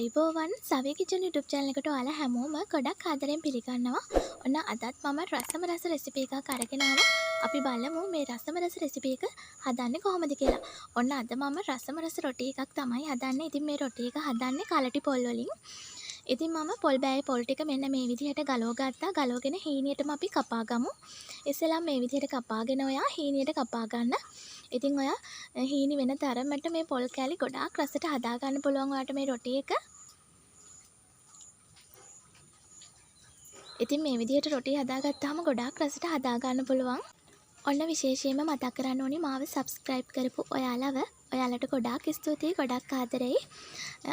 ආයුබෝවන් සවි kitchen YouTube channel එකට ඔයාලා හැමෝම ගොඩක් ආදරෙන් පිළිගන්නවා. ඔන්න අදත් මම රසම රස රෙසිපි එකක් අරගෙන ආවා. අපි බලමු මේ රසම රස රෙසිපි එක හදන්නේ කොහොමද කියලා. ඔන්න අද මම රසම රස රොටි එකක් තමයි හදන්නේ. ඉතින් මේ රොටි එක හදන්නේ කලටි පොල් වලින්. ඉතින් මම පොල් බෑයේ පොල් ටික මෙන්න මේ විදිහට ගලව ගත්තා. ගලවගෙන හීනියටම අපි කපා ගමු. ඉස්සෙල්ලා මේ විදිහට කපාගෙන ඔයා හීනියට කපා ගන්න. ඉතින් ඔයා හීනි වෙන තරමට මේ පොල් කෑලි ගොඩාක් රසට හදා ගන්න පුළුවන් ඔයාට මේ රොටි එක. ඉතින් මේ විදිහට රොටි හදාගත්තාම ගොඩාක් රසට හදා ගන්න පුළුවන්. ඔන්න විශේෂයෙන්ම මතක් කරන්න ඕනි මාව subscribe කරපු ඔයාලට ගොඩාක් ස්තුතියි, ගොඩාක් ආදරෙයි.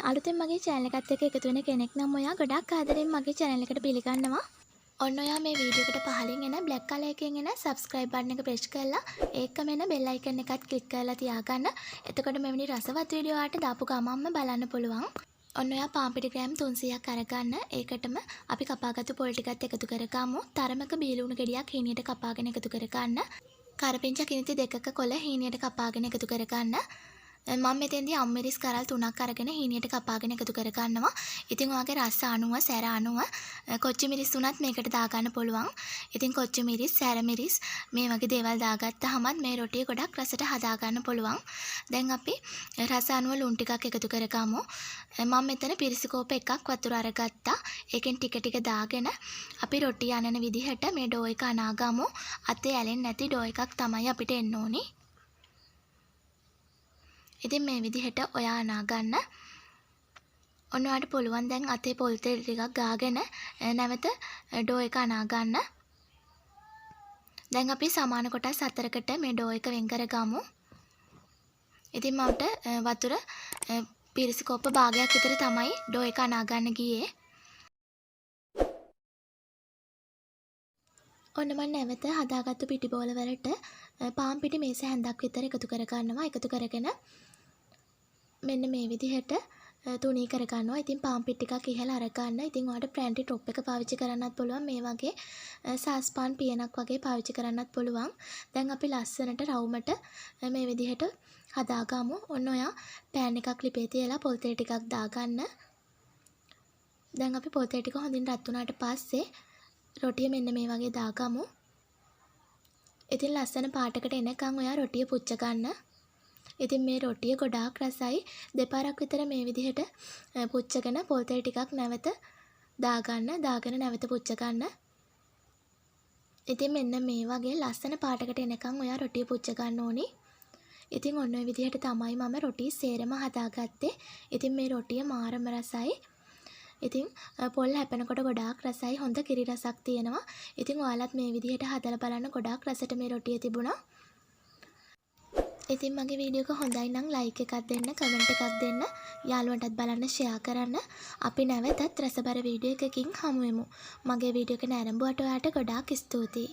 අලුතෙන් මගේ channel එකත් එක්ක එකතු වෙන කෙනෙක් නම් ඔයා ගොඩාක් ආදරෙන් මගේ channel එකට පිළිගන්නවා. ඔන්න ඔයා මේ වීඩියෝ එකට පහලින් එන black color එකෙන් එන subscribe button එක press කරලා ඒකම එන bell icon එකත් click කරලා තියාගන්න. එතකොට මෙවැනි රසවත් වීඩියෝ ආට දාපු ගමන්ම බලන්න පුළුවන්. ඔන්න ඔයා පාන් පිටි ග්‍රෑම් 300ක් අරගන්න. ඒකටම අපි කපාගත්තු පොල් ටිකත් එකතු කරගමු. තරමක බීලුණු ගෙඩියක් හීනියට කපාගෙන එකතු කරගන්න. කරපිංචා කිනිති දෙකක කොළ හීනියට කපාගෙන එකතු කරගන්න. මම මෙතෙන්දී අම්මිරිස් කරල් 3ක් අරගෙන හීනියට කපාගෙන එකතු කරගන්නවා. ඉතින් ඔයාගේ රස අනුව, සැර අනුව කොච්චි මිරිස් උනත් මේකට දාගන්න පුළුවන්. ඉතින් කොච්චි මිරිස්, සැර මිරිස් මේ වගේ දේවල් දාගත්තාමත් මේ රොටිය ගොඩක් රසට හදා ගන්න පුළුවන්. දැන් අපි රස අනුව ලුණු ටිකක් එකතු කරගමු. මම මෙතන පිරිසිකෝප එකක් වතුර අරගත්තා. ඒකෙන් ටික ටික දාගෙන අපි රොටිය අනන විදිහට මේ ඩෝ එක අනාගමු. අතේ ඇලෙන්නේ නැති ඩෝ එකක් තමයි අපිට එන්න ඕනි. ඉතින් මේ විදිහට ඔයා අනා ගන්න. ඔන්න ඔයාලට පුළුවන් දැන් අතේ පොල් තෙල් ටිකක් ගාගෙන නැවත ඩෝ එක අනා ගන්න. දැන් අපි සමාන කොටස් 4කට මේ ඩෝ එක වෙන් කරගමු. ඉතින් මට වතුර පිරිසිකෝප්ප භාගයක් විතර තමයි ඩෝ එක අනා ගන්න ගියේ. ඔන්න මම නැවත හදාගත්තු පිටි බෝල වලට පාන් පිටි මේස හැන්දක් විතර එකතු කරගන්නවා. එකතු කරගෙන මෙන්න මේ විදිහට තුනී කරගන්නවා. ඉතින් පාන් පිටි ටිකක් ඉහළ අරගන්න. ඉතින් ඔයාලට ප්‍රැන්ටි টොප් එක පාවිච්චි කරන්නත් පුළුවන්. මේ වගේ සාස්පාන් පියනක් වගේ පාවිච්චි කරන්නත් පුළුවන්. දැන් අපි ලස්සනට රවුමට මේ විදිහට හදාගමු. ඔන්න ඔයා පෑන් එකක් ලිපේ තියලා පොල් තෙල් ටිකක් දාගන්න. දැන් අපි පොල් තෙල් ටික හොඳින් රත් වුණාට පස්සේ රොටිය මෙන්න මේ වගේ දාගමු. ඉතින් ලස්සන පාටකට එනකන් ඔයා රොටිය පුච්ච ගන්න. ඉතින් මේ රොටිය ගොඩාක් රසයි. දෙපාරක් විතර මේ විදිහට පුච්චගෙන පොල් තෙල් ටිකක් නැවත දාගන්න. දාගෙන නැවත පුච්ච ගන්න. ඉතින් මෙන්න මේ වගේ ලස්සන පාටකට එනකන් ඔයා රොටිය පුච්ච ගන්න ඕනි. ඉතින් ඔන්න ඔය විදිහට තමයි මම රොටි සේරම හදාගත්තේ. ඉතින් මේ රොටිය මාරම රසයි. ඉතින් පොල් හැපෙනකොට ගොඩාක් රසයි, හොඳ කිරි රසක් තියෙනවා. ඉතින් ඔයාලත් මේ විදිහට හදලා බලන්න. ගොඩාක් රසට මේ රොටිය තිබුණා. ඉතින් මගේ වීඩියෝ එක හොඳයි නම් ලයික් එකක් දෙන්න, කමෙන්ට් එකක් දෙන්න, යාළුවන්ටත් බලන්න ෂෙයා කරන්න. අපි නැවතත් රසබර වීඩියෝ එකකින් හමු වෙමු. මගේ වීඩියෝ එක නරඹුවට ඔයාට ගොඩාක් ස්තුතියි.